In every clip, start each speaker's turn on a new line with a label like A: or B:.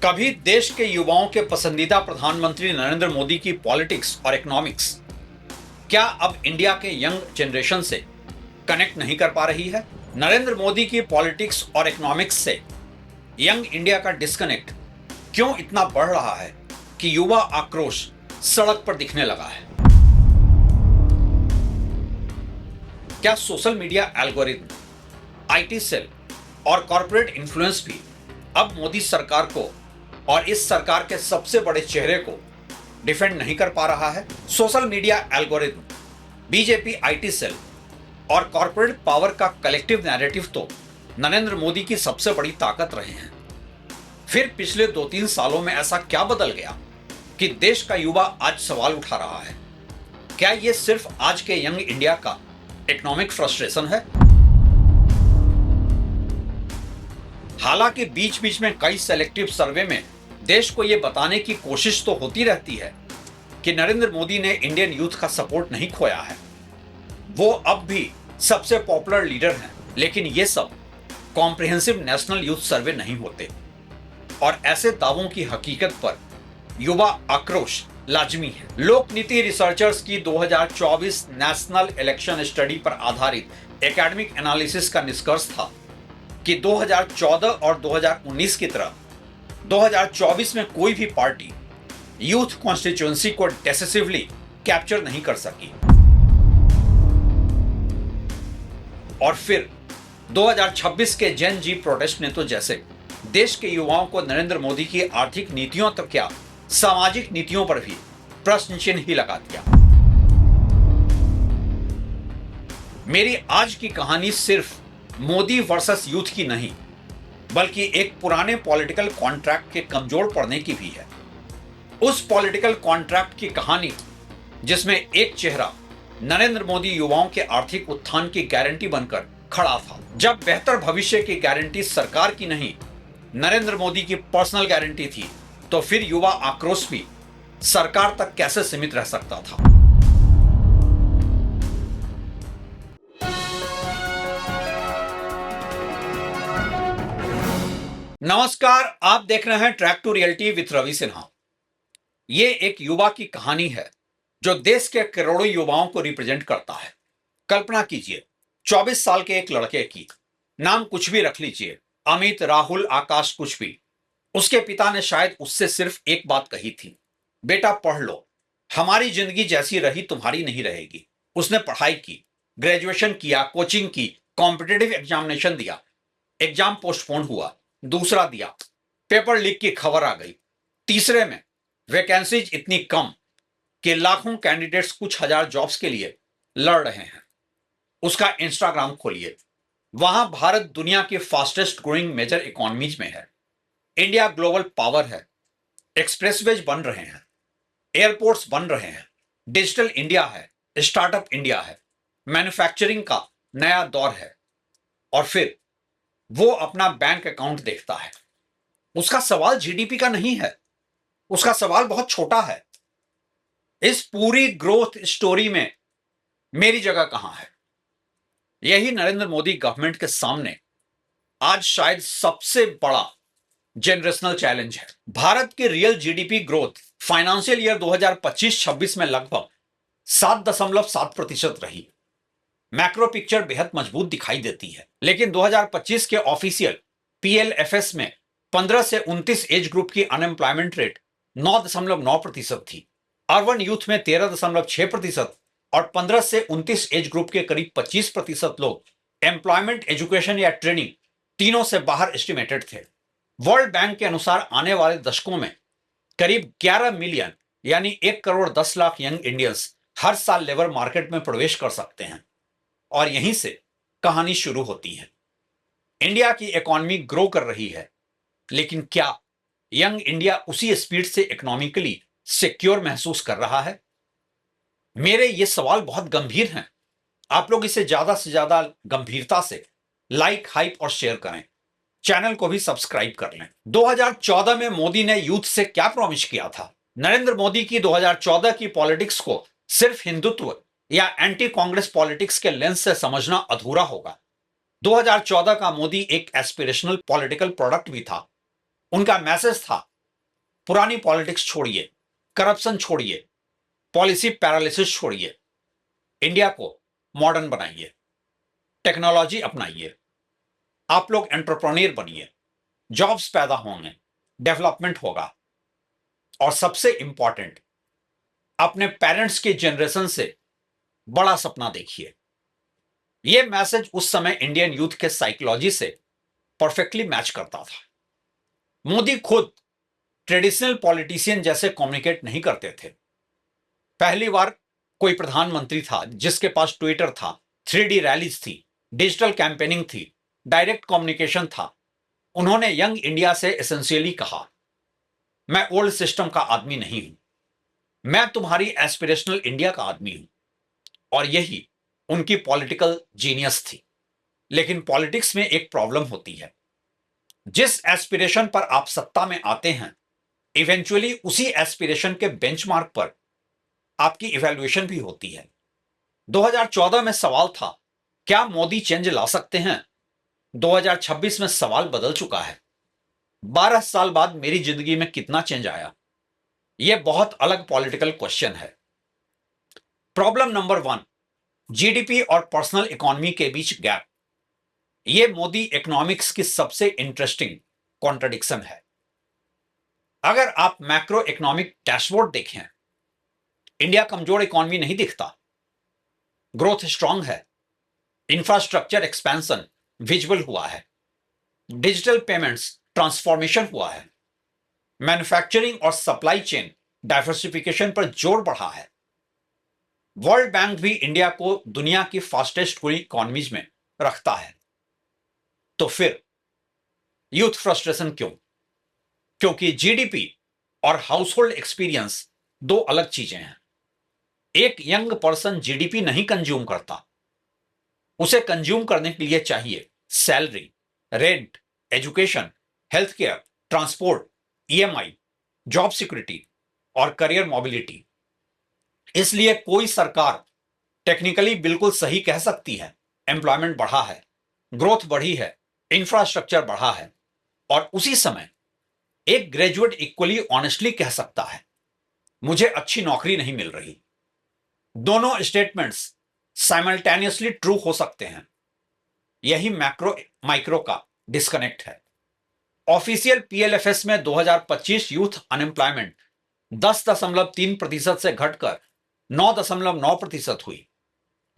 A: कभी देश के युवाओं के पसंदीदा प्रधानमंत्री नरेंद्र मोदी की पॉलिटिक्स और इकोनॉमिक्स क्या अब इंडिया के यंग जनरेशन से कनेक्ट नहीं कर पा रही है? नरेंद्र मोदी की पॉलिटिक्स और इकोनॉमिक्स से यंग इंडिया का डिस्कनेक्ट क्यों इतना बढ़ रहा है कि युवा आक्रोश सड़क पर दिखने लगा है? क्या social media algorithm, IT cell और कॉरपोरेट इन्फ्लुएंस भी अब मोदी सरकार को और इस सरकार के सबसे बड़े चेहरे को डिफेंड नहीं कर पा रहा है? Social media algorithm, BJP IT cell और कॉरपोरेट पावर का कलेक्टिव नैरेटिव तो नरेंद्र मोदी की सबसे बड़ी ताकत रहे हैं। फिर पिछले 2-3 सालों में ऐसा क्या बदल गया कि देश का युवा आज सवाल उठा रहा है? क्या यह सिर्फ आज के यंग इंडिया का इकोनॉमिक फ्रस्ट्रेशन है? हालांकि बीच बीच में कई सेलेक्टिव सर्वे में देश को यह बताने की कोशिश तो होती रहती है कि नरेंद्र मोदी ने इंडियन यूथ का सपोर्ट नहीं खोया है, वो अब भी सबसे पॉपुलर लीडर हैं, लेकिन ये सब कॉम्प्रिहेंसिव नेशनल यूथ सर्वे नहीं होते और ऐसे दावों की हकीकत पर युवा आक्रोश लाजमी है। लोक नीति रिसर्चर्स की 2024 नेशनल इलेक्शन स्टडी पर आधारित एकेडमिक एनालिसिस का निष्कर्ष था कि 2014 और 2019 की तरह 2024 में कोई भी पार्टी यूथ कॉन्स्टिट्यूएंसी को डेसिसिवली कैप्चर नहीं कर सकी। और फिर 2026 के जेन जी प्रोटेस्ट ने तो जैसे देश के युवाओं को नरेंद्र मोदी की आर्थिक नीतियों तो क्या सामाजिक नीतियों पर भी प्रश्न चिन्ह ही लगा दिया। मेरी आज की कहानी सिर्फ मोदी वर्सेस यूथ की नहीं, बल्कि एक पुराने पॉलिटिकल कॉन्ट्रैक्ट के कमजोर पड़ने की भी है। उस पॉलिटिकल कॉन्ट्रैक्ट की कहानी जिसमें एक चेहरा नरेंद्र मोदी युवाओं के आर्थिक उत्थान की गारंटी बनकर खड़ा था। जब बेहतर भविष्य की गारंटी सरकार की नहीं, नरेंद्र मोदी की पर्सनल गारंटी थी, तो फिर युवा आक्रोश भी सरकार तक कैसे सीमित रह सकता था? नमस्कार, आप देख रहे हैं track to reality with Ravi Sinha. ये एक युवा की कहानी है जो देश के करोड़ों युवाओं को रिप्रेजेंट करता है। कल्पना कीजिए 24 साल के एक लड़के की, नाम कुछ भी रख लीजिए, अमित, राहुल, आकाश, कुछ भी। उसके पिता ने शायद उससे सिर्फ एक बात कही थी, बेटा पढ़ लो, हमारी जिंदगी जैसी रही तुम्हारी नहीं रहेगी। उसने पढ़ाई की, ग्रेजुएशन किया, कोचिंग की, कॉम्पिटिटिव एग्जामिनेशन दिया, एग्जाम पोस्टपोन हुआ, दूसरा दिया, पेपर लीक की खबर आ गई, तीसरे में वैकेंसीज इतनी कम कि लाखों कैंडिडेट्स कुछ हजार जॉब्स के लिए लड़ रहे हैं। उसका इंस्टाग्राम खोलिए, वहां भारत दुनिया की फास्टेस्ट ग्रोइंग मेजर इकोनॉमीज में है, इंडिया ग्लोबल पावर है, एक्सप्रेसवेज बन रहे हैं, एयरपोर्ट्स बन रहे हैं, डिजिटल इंडिया है, स्टार्टअप इंडिया है, मैन्युफैक्चरिंग का नया दौर है। और फिर वो अपना बैंक अकाउंट देखता है। उसका सवाल जीडीपी का नहीं है, उसका सवाल बहुत छोटा है, इस पूरी ग्रोथ स्टोरी में मेरी जगह कहां है? यही नरेंद्र मोदी गवर्नमेंट के सामने आज शायद सबसे बड़ा जनरेशनल चैलेंज है। भारत की real GDP growth financial year 2025-26 में लगभग 7.7% रही। मैक्रो पिक्चर बेहद मजबूत दिखाई देती है, लेकिन 2025 के ऑफिशियल पीएलएफएस में 15 से 29 एज ग्रुप की अनएम्प्लॉयमेंट रेट 9.9% थी। अर्बन यूथ में 13.6% और 15 से 29 एज ग्रुप के करीब 25% लोग एम्प्लॉयमेंट, एजुकेशन या ट्रेनिंग तीनों से बाहर एस्टिमेटेड थे। वर्ल्ड बैंक के अनुसार आने वाले दशकों में करीब 11 मिलियन यानी 1 करोड़ 10 लाख यंग इंडियंस हर साल लेबर मार्केट में प्रवेश कर सकते हैं। और यहीं से कहानी शुरू होती है। इंडिया की इकोनॉमी ग्रो कर रही है, लेकिन क्या यंग इंडिया उसी स्पीड से इकोनॉमिकली सिक्योर महसूस कर रहा है? मेरे ये सवाल बहुत गंभीर हैं। आप लोग इसे ज्यादा से ज्यादा गंभीरता से लाइक, हाइप और शेयर करें। चैनल को भी सब्सक्राइब कर लें। 2014 में मोदी ने यूथ से क्या प्रॉमिस किया था? नरेंद्र मोदी की 2014 की पॉलिटिक्स को सिर्फ हिंदुत्व या एंटी कांग्रेस पॉलिटिक्स के लेंस से समझना अधूरा होगा। 2014 का मोदी एक एस्पिरेशनल पॉलिटिकल प्रोडक्ट भी था। उनका मैसेज था पुरानी पॉलिटिक्स छोड़िए, करप्शन छोड़िए, पॉलिसी पैरालिसिस छोड़िए, इंडिया को मॉडर्न बनाइए, टेक्नोलॉजी अपनाइए, आप लोग एंटरप्रेन्योर बनिए, जॉब्स पैदा होंगे, डेवलपमेंट होगा, और सबसे इंपॉर्टेंट, अपने पेरेंट्स के जनरेशन से बड़ा सपना देखिए। यह मैसेज उस समय इंडियन यूथ के साइकोलॉजी से परफेक्टली मैच करता था। मोदी खुद ट्रेडिशनल पॉलिटिशियन जैसे कम्युनिकेट नहीं करते थे। पहली बार कोई प्रधानमंत्री था जिसके पास ट्विटर था, 3D रैलीज थी, डिजिटल कैंपेनिंग थी, डायरेक्ट कम्युनिकेशन था। उन्होंने यंग इंडिया से एसेंशियली कहा, मैं ओल्ड सिस्टम का आदमी नहीं हूं, मैं तुम्हारी एस्पिरेशनल इंडिया का आदमी हूं। और यही उनकी पॉलिटिकल जीनियस थी। लेकिन पॉलिटिक्स में एक प्रॉब्लम होती है, जिस एस्पिरेशन पर आप सत्ता में आते हैं, इवेंचुअली उसी एस्पिरेशन के बेंचमार्क पर आपकी इवैल्यूएशन भी होती है। 2014 में सवाल था, क्या मोदी चेंज ला सकते हैं? 2026 में सवाल बदल चुका है। 12 साल बाद मेरी जिंदगी में कितना चेंज आया? यह बहुत अलग पॉलिटिकल क्वेश्चन है। प्रॉब्लम नंबर 1, जीडीपी और पर्सनल इकोनॉमी के बीच गैप। यह मोदी इकोनॉमिक्स की सबसे इंटरेस्टिंग कॉन्ट्रडिक्शन है। अगर आप मैक्रो इकोनॉमिक डैशबोर्ड देखें, इंडिया कमजोर इकोनॉमी नहीं दिखता। ग्रोथ स्ट्रांग है, इंफ्रास्ट्रक्चर एक्सपेंशन विजुअल हुआ है, डिजिटल पेमेंट्स ट्रांसफॉर्मेशन हुआ है, मैन्युफैक्चरिंग और सप्लाई चेन डाइवर्सिफिकेशन पर जोर बढ़ा है। वर्ल्ड बैंक भी इंडिया को दुनिया की फास्टेस्ट ग्रोइंग इकोनॉमीज में रखता है। तो फिर यूथ फ्रस्ट्रेशन क्यों? क्योंकि जीडीपी और हाउस होल्ड एक्सपीरियंस दो अलग चीजें हैं। एक यंग पर्सन जीडीपी नहीं कंज्यूम करता, उसे कंज्यूम करने के लिए चाहिए salary, rent, education, health care, transport, EMI, job security और करियर मोबिलिटी। इसलिए कोई सरकार टेक्निकली बिल्कुल सही कह सकती है, एम्प्लॉयमेंट बढ़ा है, ग्रोथ बढ़ी है, इंफ्रास्ट्रक्चर बढ़ा है, और उसी समय एक ग्रेजुएट इक्वली ऑनेस्टली कह सकता है, मुझे अच्छी नौकरी नहीं मिल रही। दोनों स्टेटमेंट्स साइमल्टेनियसली ट्रू हो सकते हैं। यही मैक्रो माइक्रो का डिस्कनेक्ट है। ऑफिशियल पीएलएफएस में 2025 यूथ अनएम्प्लॉयमेंट 10.3% से घटकर 9.9% हुई,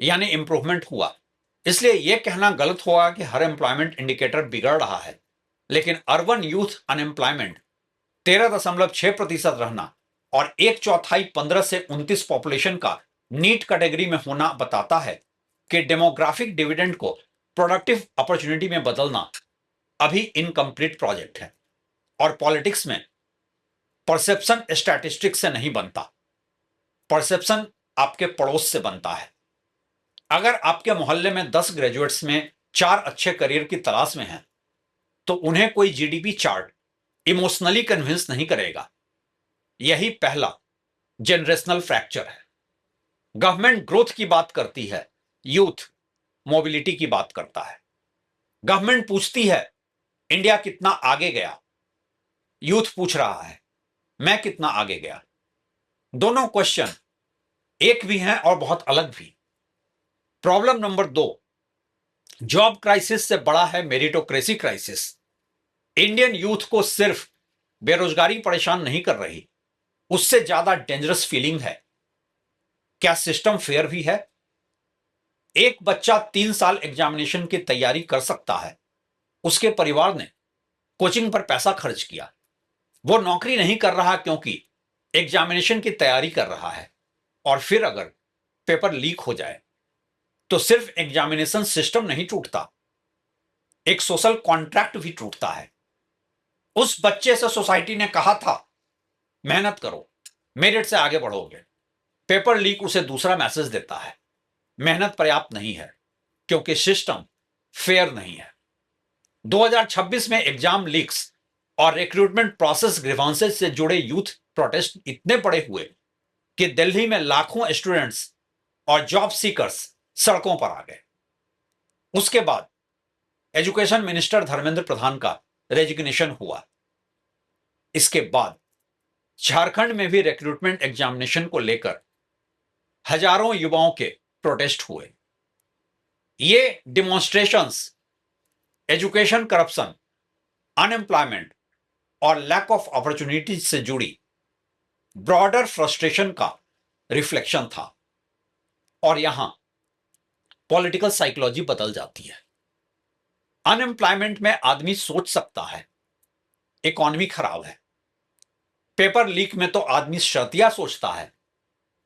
A: यानी इंप्रूवमेंट हुआ। इसलिए यह कहना गलत होगा कि हर एम्प्लॉयमेंट इंडिकेटर बिगड़ रहा है। लेकिन अर्बन यूथ अनएम्प्लॉयमेंट 13.6% रहना और 1/4 15 से 29 पॉपुलेशन का नीट कैटेगरी में होना बताता है कि डेमोग्राफिक डिविडेंड को प्रोडक्टिव अपॉर्चुनिटी में बदलना अभी इनकम्प्लीट प्रोजेक्ट है। और पॉलिटिक्स में परसेप्शन स्टैटिस्टिक्स से नहीं बनता, परसेप्शन आपके पड़ोस से बनता है। अगर आपके मोहल्ले में 10 ग्रेजुएट्स में 4 अच्छे करियर की तलाश में हैं, तो उन्हें कोई जीडीपी चार्ट इमोशनली कन्विंस नहीं करेगा। यही पहला जनरेशनल फ्रैक्चर है। गवर्नमेंट ग्रोथ की बात करती है, यूथ मोबिलिटी की बात करता है। गवर्नमेंट पूछती है, इंडिया कितना आगे गया? यूथ पूछ रहा है, मैं कितना आगे गया? दोनों क्वेश्चन एक भी हैं और बहुत अलग भी। प्रॉब्लम नंबर 2, जॉब क्राइसिस से बड़ा है मेरिटोक्रेसी क्राइसिस। इंडियन यूथ को सिर्फ बेरोजगारी परेशान नहीं कर रही, उससे ज्यादा डेंजरस फीलिंग है, क्या सिस्टम फेयर भी है? एक बच्चा 3 साल एग्जामिनेशन की तैयारी कर सकता है, उसके परिवार ने कोचिंग पर पैसा खर्च किया, वो नौकरी नहीं कर रहा क्योंकि एग्जामिनेशन की तैयारी कर रहा है। और फिर अगर पेपर लीक हो जाए तो सिर्फ एग्जामिनेशन सिस्टम नहीं टूटता, एक सोशल कॉन्ट्रैक्ट भी टूटता है। उस बच्चे से सोसाइटी ने कहा था, मेहनत करो, मेरिट से आगे बढ़ोगे। पेपर लीक उसे दूसरा मैसेज देता है, मेहनत पर्याप्त नहीं है क्योंकि सिस्टम फेयर नहीं है। 2026 में एग्जाम लीक्स और रिक्रूटमेंट प्रोसेस ग्रीवांसेस से जुड़े यूथ प्रोटेस्ट इतने बड़े हुए कि दिल्ली में लाखों स्टूडेंट्स और जॉब सीकर्स सड़कों पर आ गए। उसके बाद एजुकेशन मिनिस्टर धर्मेंद्र प्रधान का रेजिग्नेशन हुआ। इसके बाद झारखंड में भी रिक्रूटमेंट एग्जामिनेशन को लेकर हजारों युवाओं के प्रोटेस्ट हुए। ये डिमॉन्स्ट्रेशंस एजुकेशन करप्शन, अनएम्प्लॉयमेंट और लैक ऑफ अपॉर्चुनिटीज से जुड़ी ब्रॉडर फ्रस्ट्रेशन का रिफ्लेक्शन था। और यहां पॉलिटिकल साइकोलॉजी बदल जाती है। अनएम्प्लॉयमेंट में आदमी सोच सकता है इकोनॉमी खराब है, पेपर लीक में तो आदमी शर्तिया सोचता है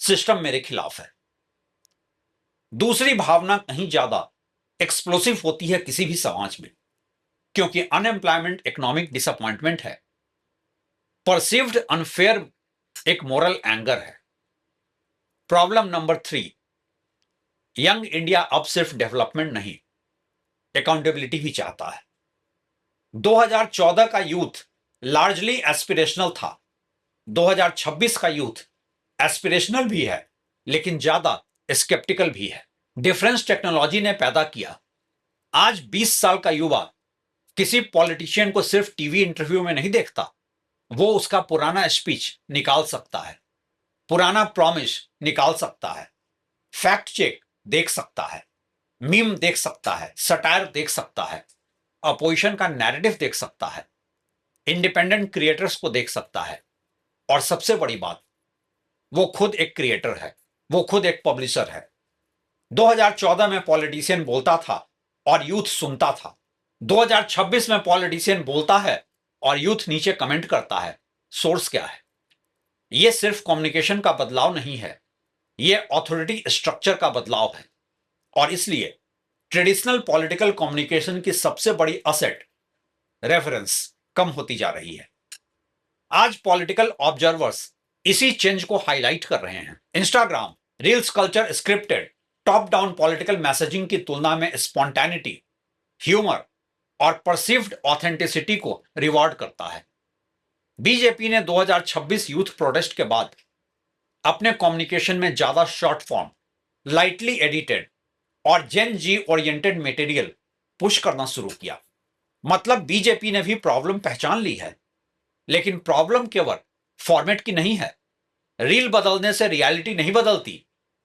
A: सिस्टम मेरे खिलाफ है। दूसरी भावना कहीं ज्यादा एक्सप्लोसिव होती है किसी भी समाज में, क्योंकि अनएम्प्लॉयमेंट इकोनॉमिक डिसअपॉइंटमेंट है, परसीव्ड अनफेयर एक मोरल एंगर है। प्रॉब्लम नंबर 3, यंग इंडिया अब सिर्फ डेवलपमेंट नहीं, अकाउंटेबिलिटी भी चाहता है। 2014 का यूथ लार्जली एस्पिरेशनल था, 2026 का यूथ एस्पिरेशनल भी है लेकिन ज्यादा स्केप्टिकल भी है। डिफरेंस टेक्नोलॉजी ने पैदा किया। आज 20 साल का युवा किसी पॉलिटिशियन को सिर्फ टीवी इंटरव्यू में नहीं देखता, वो उसका पुराना स्पीच निकाल सकता है, पुराना प्रॉमिस निकाल सकता है, फैक्ट चेक देख सकता है, मीम देख सकता है, सटायर देख सकता है, अपोजिशन का नैरेटिव देख सकता है, इंडिपेंडेंट क्रिएटर्स को देख सकता है, और सबसे बड़ी बात, वो खुद एक क्रिएटर है, वो खुद एक पब्लिशर है। 2014 में पॉलिटिशियन बोलता था और यूथ सुनता था। 2026 में पॉलिटिशियन बोलता है और यूथ नीचे कमेंट करता है। सोर्स क्या है? यह सिर्फ कम्युनिकेशन का बदलाव नहीं है, यह ऑथोरिटी स्ट्रक्चर का बदलाव है। और इसलिए ट्रेडिशनल पॉलिटिकल कम्युनिकेशन की सबसे बड़ी असेट रेफरेंस कम होती जा रही है। आज पॉलिटिकल ऑब्जर्वर्स इसी चेंज को हाईलाइट कर रहे हैं। Instagram reels culture scripted top down political messaging की तुलना में स्पॉन्टेनिटी, ह्यूमर और परसीव्ड ऑथेंटिसिटी को रिवॉर्ड करता है। बीजेपी ने 2026 यूथ प्रोटेस्ट के बाद अपने कम्युनिकेशन में ज्यादा शॉर्ट फॉर्म, लाइटली एडिटेड और जेन जी ओरिएंटेड मटेरियल पुश करना शुरू किया। मतलब बीजेपी ने भी प्रॉब्लम पहचान ली है, लेकिन प्रॉब्लम केवल फॉर्मेट की नहीं है। रील बदलने से रियलिटी नहीं बदलती।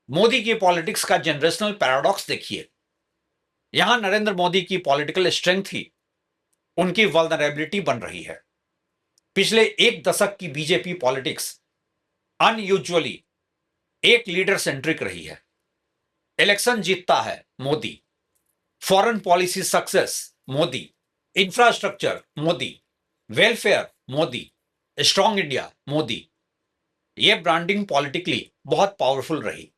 A: मोदी की पॉलिटिक्स का जनरेशनल पैराडॉक्स देखिए। यहां नरेंद्र मोदी की पॉलिटिकल स्ट्रेंथ ही उनकी वल्नरेबिलिटी बन रही है। पिछले एक दशक की बीजेपी पॉलिटिक्स अनयूजुअली एक लीडर सेंट्रिक रही है। इलेक्शन जीतता है Modi, foreign policy success Modi, infrastructure Modi, welfare Modi, strong India Modi. यह ब्रांडिंग पॉलिटिकली बहुत पावरफुल रही,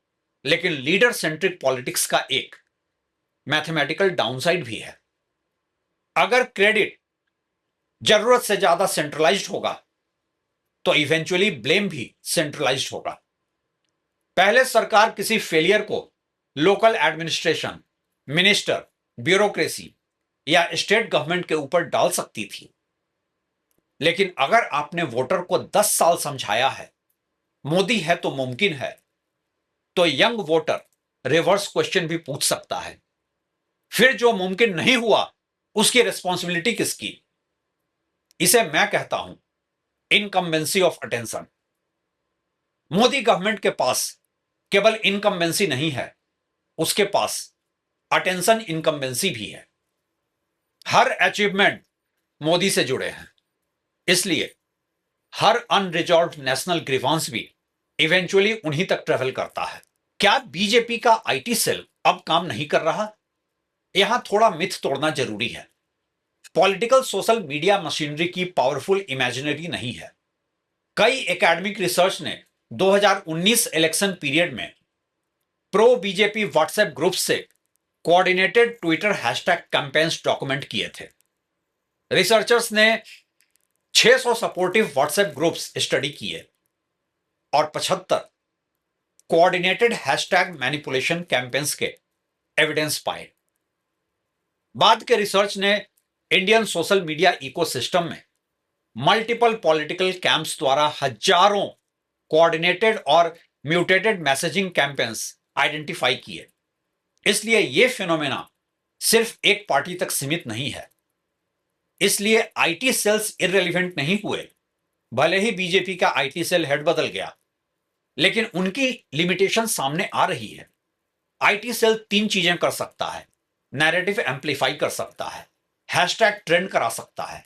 A: लेकिन लीडर सेंट्रिक पॉलिटिक्स का एक मैथमेटिकल डाउनसाइड भी है। अगर क्रेडिट जरूरत से ज्यादा सेंट्रलाइज्ड होगा तो इवेंचुअली ब्लेम भी सेंट्रलाइज्ड होगा। पहले सरकार किसी फेलियर को लोकल एडमिनिस्ट्रेशन, मिनिस्टर, ब्यूरोक्रेसी या स्टेट गवर्नमेंट के ऊपर डाल सकती थी, लेकिन अगर आपने वोटर को 10 साल समझाया है मोदी है तो मुमकिन है, तो यंग वोटर रिवर्स क्वेश्चन भी पूछ सकता है, फिर जो मुमकिन नहीं हुआ उसकी रिस्पॉन्सिबिलिटी किसकी? इसे मैं कहता हूं incumbency of attention. Modi government के पास केवल इनकम्बेंसी नहीं है, उसके पास अटेंशन इनकम्बेंसी भी है। हर अचीवमेंट मोदी से जुड़े हैं, इसलिए हर अनरिजॉल्व्ड नेशनल ग्रीवांस भी इवेंचुअली उन्हीं तक ट्रेवल करता है। क्या बीजेपी का आईटी सेल अब काम नहीं कर रहा? यहां थोड़ा मिथ तोड़ना जरूरी है। पॉलिटिकल सोशल मीडिया मशीनरी की पावरफुल इमेजिनरी नहीं है। कई एकेडमिक रिसर्च ने 2019 इलेक्शन पीरियड में प्रो बीजेपी व्हाट्सएप ग्रुप से coordinated Twitter hashtag campaigns document किए थे। रिसर्चर्स ने 600 सपोर्टिव व्हाट्सएप ग्रुप्स स्टडी किए और 75 कोऑर्डिनेटेड हैशटैग मैनिपुलेशन कैंपेन्स के एविडेंस पाए। बाद के रिसर्च ने इंडियन सोशल मीडिया इकोसिस्टम में मल्टीपल पॉलिटिकल कैंप्स द्वारा हजारों कोऑर्डिनेटेड और म्यूटेटेड मैसेजिंग कैंपेन्स आइडेंटिफाई किए। इसलिए यह फिनोमेना सिर्फ एक पार्टी तक सीमित नहीं है। इसलिए आईटी सेल्स इररिलेवेंट नहीं हुए, भले ही बीजेपी का आईटी सेल हेड बदल गया, लेकिन उनकी लिमिटेशन सामने आ रही है। आईटी सेल 3 चीजें कर सकता है। नैरेटिव एम्पलीफाई कर सकता है, हैशटैग ट्रेंड करा सकता है,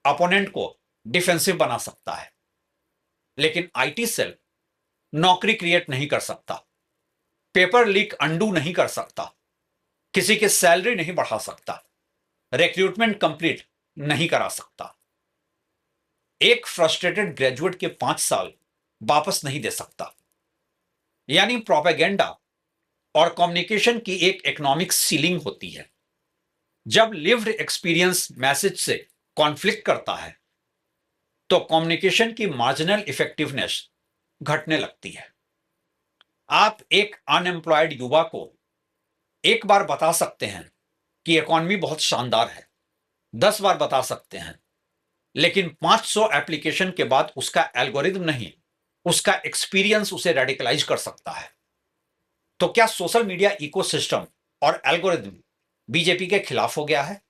A: अपोनेंट को डिफेंसिव बना सकता है। लेकिन आईटी सेल नौकरी क्रिएट नहीं कर सकता, पेपर लीक अंडू नहीं कर सकता, किसी की सैलरी नहीं बढ़ा सकता, रिक्रूटमेंट कंप्लीट नहीं करा सकता, एक फ्रस्ट्रेटेड ग्रेजुएट के 5 साल वापस नहीं दे सकता। यानी प्रोपेगेंडा और कम्युनिकेशन की एक इकोनॉमिक सीलिंग होती है। जब लिव्ड एक्सपीरियंस मैसेज से कॉन्फ्लिक्ट करता है तो कम्युनिकेशन की मार्जिनल इफेक्टिवनेस घटने लगती है। आप एक अनएम्प्लॉयड युवा को एक बार बता सकते हैं कि इकॉनमी बहुत शानदार है, 10 बार बता सकते हैं, लेकिन 500 एप्लीकेशन के बाद उसका एल्गोरिदम नहीं, उसका एक्सपीरियंस उसे रेडिकलाइज कर सकता है। तो क्या सोशल मीडिया इकोसिस्टम और एल्गोरिदम बीजेपी के खिलाफ हो गया है?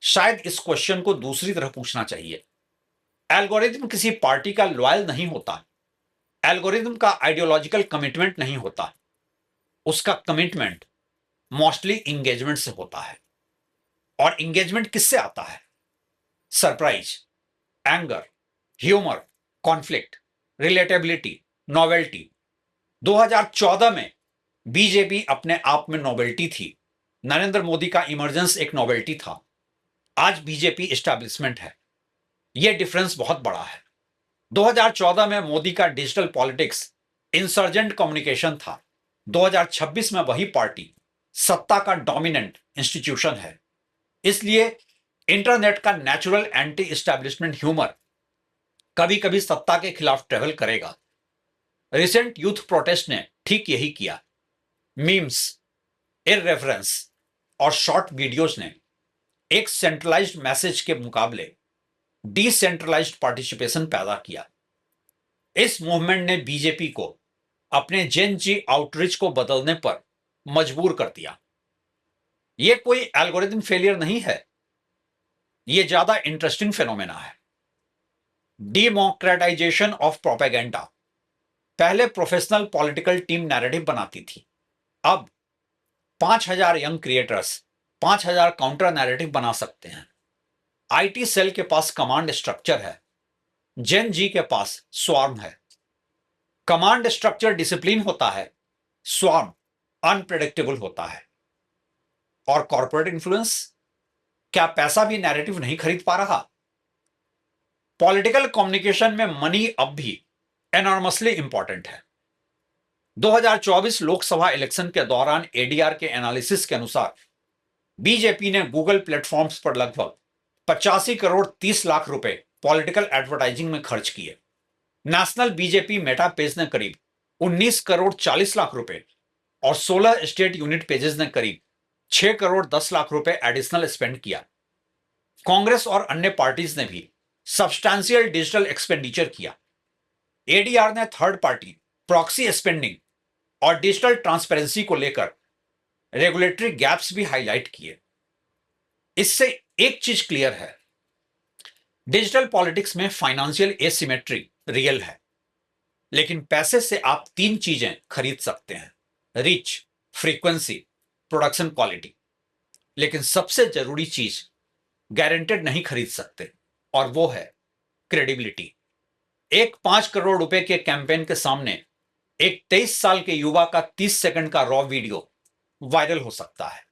A: शायद इस क्वेश्चन को दूसरी तरह पूछना चाहिए। एल्गोरिदम किसी पार्टी का लॉयल नहीं होता, एल्गोरिदम का आइडियोलॉजिकल कमिटमेंट नहीं होता, उसका कमिटमेंट मोस्टली इंगेजमेंट से होता है। और इंगेजमेंट किससे आता है? Surprise, anger, humour, conflict, relatability, novelty. 2014 में बीजेपी अपने आप में नॉवेल्टी थी, नरेंद्र मोदी का इमरजेंस एक नॉवेल्टी था। आज बीजेपी एस्टैब्लिशमेंट है। यह डिफरेंस बहुत बड़ा है। 2014 में मोदी का डिजिटल पॉलिटिक्स इंसर्जेंट कम्युनिकेशन था। 2026 में वही पार्टी सत्ता का डोमिनेंट इंस्टीट्यूशन है। इसलिए इंटरनेट का नेचुरल एंटी एस्टैब्लिशमेंट ह्यूमर कभी कभी सत्ता के खिलाफ ट्रेवल करेगा। रिसेंट यूथ प्रोटेस्ट ने ठीक यही किया। मीम्स, इररेफरेंस और शॉर्ट वीडियोस ने एक सेंट्रलाइज्ड मैसेज के मुकाबले डिसेंट्रलाइज्ड पार्टिसिपेशन पैदा किया। इस मूवमेंट ने बीजेपी को अपने जेन जी आउटरीच को बदलने पर मजबूर कर दिया। यह कोई एल्गोरिथम फेलियर नहीं है, यह ज्यादा इंटरेस्टिंग फेनोमेना है। Democratisation of propaganda. पहले प्रोफेशनल पॉलिटिकल टीम नैरेटिव बनाती थी, अब 5000 यंग क्रिएटर्स 5000 काउंटर नैरेटिव बना सकते हैं। आईटी सेल के पास कमांड स्ट्रक्चर है, जेन जी के पास स्वार्म है। कमांड स्ट्रक्चर डिसिप्लिन होता है, स्वार्म अनप्रेडिक्टेबल होता है। और कॉर्पोरेट इन्फ्लुएंस, क्या पैसा भी नैरेटिव नहीं खरीद पा रहा? पॉलिटिकल कम्युनिकेशन में मनी अब भी एनॉर्मसली इंपॉर्टेंट है। 2024 लोकसभा इलेक्शन के दौरान एडीआर के एनालिसिस के अनुसार बीजेपी ने गूगल प्लेटफॉर्म्स पर लगभग 85 करोड़ 30 लाख रुपए पॉलिटिकल एडवर्टाइजिंग में खर्च किए। नेशनल बीजेपी मेटा पेज ने करीब 19 करोड़ 40 लाख रुपए और 16 स्टेट यूनिट पेजेस ने करीब 6 करोड़ 10 लाख रुपए एडिशनल स्पेंड किया। कांग्रेस और अन्य पार्टीज ने भी सब्सटैंशियल डिजिटल एक्सपेंडिचर किया। एडीआर ने थर्ड पार्टी प्रॉक्सी स्पेंडिंग और डिजिटल ट्रांसपेरेंसी को लेकर रेगुलेटरी गैप्स भी हाईलाइट किए। इससे एक चीज क्लियर है, डिजिटल पॉलिटिक्स में फाइनेंशियल एसिमेट्री रियल है, लेकिन पैसे से आप 3 चीजें खरीद सकते हैं: रीच, फ्रीक्वेंसी, प्रोडक्शन क्वालिटी। लेकिन सबसे जरूरी चीज गारंटेड नहीं खरीद सकते, और वो है क्रेडिबिलिटी। एक 5 करोड़ रुपए के कैंपेन के सामने एक 23 साल के युवा का 30 सेकंड का रॉ वीडियो वायरल हो सकता है।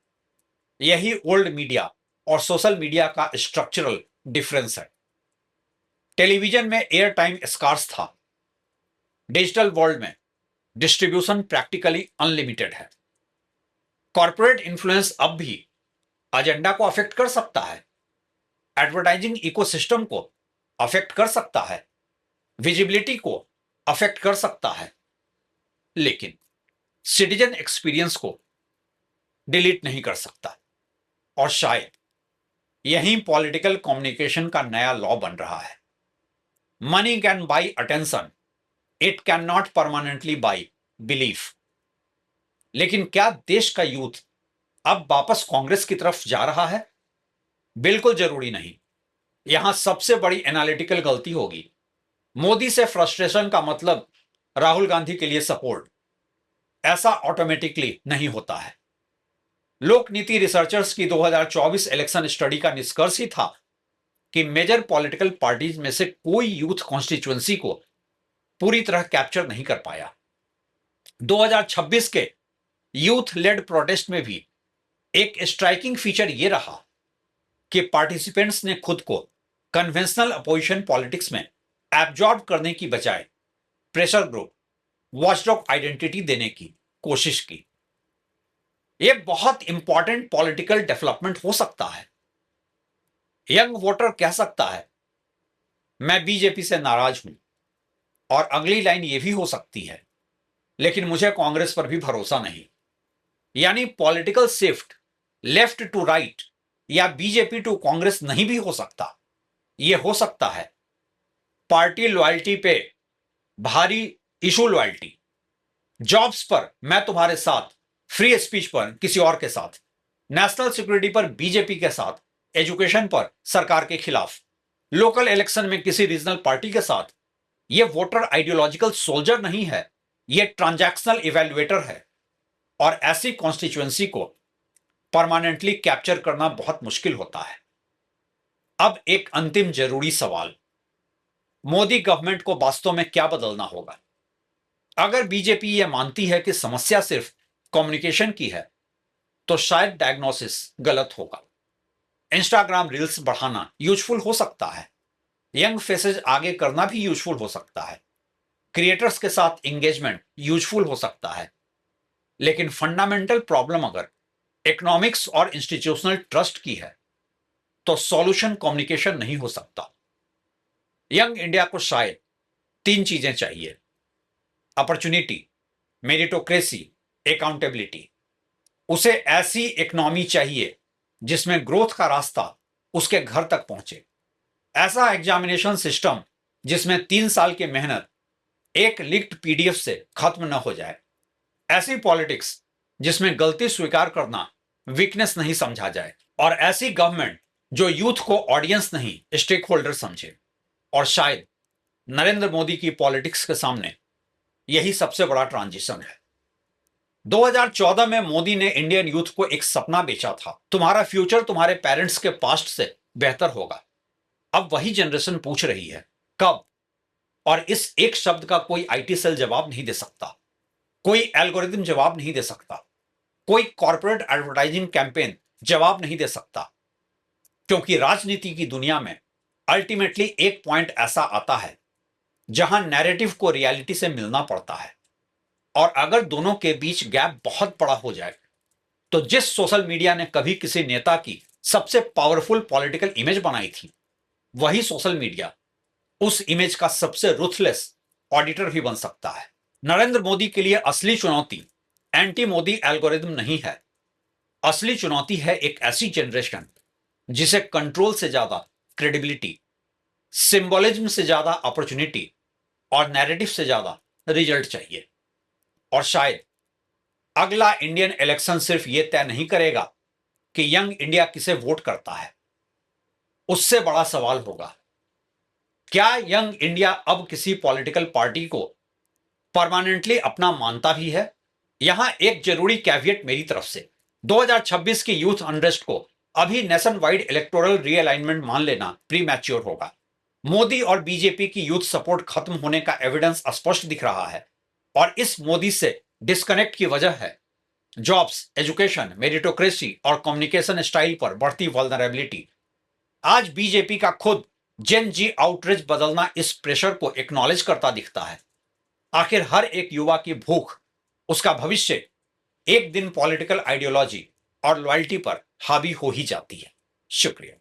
A: यही ओल्ड मीडिया और सोशल मीडिया का स्ट्रक्चरल डिफरेंस है। टेलीविजन में एयर टाइम स्कार्स था, डिजिटल वर्ल्ड में डिस्ट्रीब्यूशन प्रैक्टिकली अनलिमिटेड है। कॉर्पोरेट इन्फ्लुएंस अब भी एजेंडा को अफेक्ट कर सकता है, एडवर्टाइजिंग इकोसिस्टम को अफेक्ट कर सकता है, विजिबिलिटी को अफेक्ट कर सकता है, लेकिन सिटीजन एक्सपीरियंस को डिलीट नहीं कर सकता। और शायद यही पॉलिटिकल कम्युनिकेशन का नया लॉ बन रहा है। Money can buy attention, it can not permanently by belief. लेकिन क्या देश का यूथ अब वापस कांग्रेस की तरफ जा रहा है? बिल्कुल जरूरी नहीं। यहां सबसे बड़ी एनालिटिकल गलती होगी मोदी से फ्रस्ट्रेशन का मतलब राहुल गांधी के लिए सपोर्ट, ऐसा ऑटोमेटिकली नहीं होता है। लोक नीति रिसर्चर्स की 2024 इलेक्शन स्टडी का निष्कर्ष ही था कि मेजर पॉलिटिकल पार्टीज में से कोई यूथ कॉन्स्टिट्यूएंसी को पूरी तरह कैप्चर नहीं कर पाया। 2026 के यूथ लेड प्रोटेस्ट में भी एक स्ट्राइकिंग फीचर यह रहा कि पार्टिसिपेंट्स ने खुद को कन्वेंशनल अपोजिशन पॉलिटिक्स में एब्जॉर्ब करने की बजाय प्रेशर ग्रुप, वॉचडॉग आइडेंटिटी देने की कोशिश की। यह बहुत इंपॉर्टेंट पॉलिटिकल डेवलपमेंट हो सकता है। यंग वोटर कह सकता है मैं बीजेपी से नाराज हूं, और अगली लाइन यह भी हो सकती है लेकिन मुझे कांग्रेस पर भी भरोसा नहीं। यानी political shift left to right या बीजेपी टू कांग्रेस नहीं भी हो सकता। यह हो सकता है पार्टी लॉयल्टी पे भारी इशू लॉयल्टी, जॉब्स पर मैं तुम्हारे साथ, फ्री स्पीच पर किसी और के साथ, नेशनल सिक्योरिटी पर बीजेपी के साथ, एजुकेशन पर सरकार के खिलाफ, लोकल इलेक्शन में किसी रीजनल पार्टी के साथ। यह वोटर आइडियोलॉजिकल सोल्जर नहीं है, यह ट्रांजैक्शनल इवैल्यूएटर है। और ऐसी कॉन्स्टिट्यूएंसी को परमानेंटली कैप्चर करना बहुत मुश्किल होता है। अब एक अंतिम जरूरी सवाल, मोदी गवर्नमेंट को वास्तव में क्या बदलना होगा? अगर बीजेपी यह मानती है कि समस्या सिर्फ कम्युनिकेशन की है तो शायद डायग्नोसिस गलत होगा। इंस्टाग्राम रील्स बढ़ाना यूजफुल हो सकता है, यंग फेसेज आगे करना भी यूजफुल हो सकता है, क्रिएटर्स के साथ एंगेजमेंट यूजफुल हो सकता है, लेकिन फंडामेंटल प्रॉब्लम अगर इकोनॉमिक्स और इंस्टीट्यूशनल ट्रस्ट की है तो सॉल्यूशन कम्युनिकेशन नहीं हो सकता। यंग इंडिया को शायद 3 चीजें चाहिए: अपॉर्चुनिटी, मेरिटोक्रेसी, अकाउंटेबिलिटी। उसे ऐसी इकोनॉमी चाहिए जिसमें ग्रोथ का रास्ता उसके घर तक पहुंचे, ऐसा एग्जामिनेशन सिस्टम जिसमें 3 साल की मेहनत एक लीक्ड पीडीएफ से खत्म न हो जाए, ऐसी पॉलिटिक्स जिसमें गलती स्वीकार करना वीकनेस नहीं समझा जाए, और ऐसी गवर्नमेंट जो यूथ को ऑडियंस नहीं स्टेक होल्डर समझे। और शायद नरेंद्र मोदी की पॉलिटिक्स के सामने यही सबसे बड़ा ट्रांजिशन है। 2014 में मोदी ने इंडियन यूथ को एक सपना बेचा था, तुम्हारा फ्यूचर तुम्हारे पेरेंट्स के पास्ट से बेहतर होगा। अब वही जनरेशन पूछ रही है कब? और इस एक शब्द का कोई आईटी सेल जवाब नहीं दे सकता, कोई एल्गोरिथम जवाब नहीं दे सकता, कोई कॉर्पोरेट एडवर्टाइजिंग कैंपेन जवाब नहीं दे सकता, क्योंकि राजनीति की दुनिया में अल्टीमेटली एक पॉइंट ऐसा आता है जहां नैरेटिव को रियलिटी से मिलना पड़ता है, और अगर दोनों के बीच गैप बहुत बड़ा हो जाए तो जिस सोशल मीडिया ने कभी किसी नेता की सबसे पावरफुल पॉलिटिकल इमेज बनाई थी, वही सोशल मीडिया उस इमेज का सबसे रुथलेस ऑडिटर भी बन सकता है। नरेंद्र मोदी के लिए असली चुनौती एंटी मोदी एल्गोरिथम नहीं है, असली चुनौती है एक ऐसी जनरेशन जिसे कंट्रोल से ज्यादा क्रेडिबिलिटी, सिंबोलिज्म से ज्यादा अपॉर्चुनिटी और नैरेटिव से ज्यादा रिजल्ट चाहिए। और शायद अगला इंडियन इलेक्शन सिर्फ यह तय नहीं करेगा कि यंग इंडिया किसे वोट करता है, उससे बड़ा सवाल होगा क्या यंग इंडिया अब किसी पॉलिटिकल पार्टी को परमानेंटली अपना मानता भी है? यहां एक जरूरी कैविएट मेरी तरफ से, 2026 की यूथ अनरेस्ट को अभी नेशन वाइड इलेक्टोरल रीअलाइनमेंट मान लेना प्री मैच्योर होगा। मोदी और बीजेपी की यूथ सपोर्ट खत्म होने का एविडेंस स्पष्ट दिख रहा है, और इस मोदी से डिस्कनेक्ट की वजह है जॉब्स, एजुकेशन, मेरिटोक्रेसी और कम्युनिकेशन स्टाइल पर बढ़ती वल्नरेबिलिटी। आज बीजेपी का खुद जेन जी आउटरीच बदलना इस प्रेशर को एक्नॉलेज करता दिखता है। आखिर हर एक युवा की भूख, उसका भविष्य एक दिन पॉलिटिकल आइडियोलॉजी और लॉयल्टी पर हावी हो ही जाती है। शुक्रिया।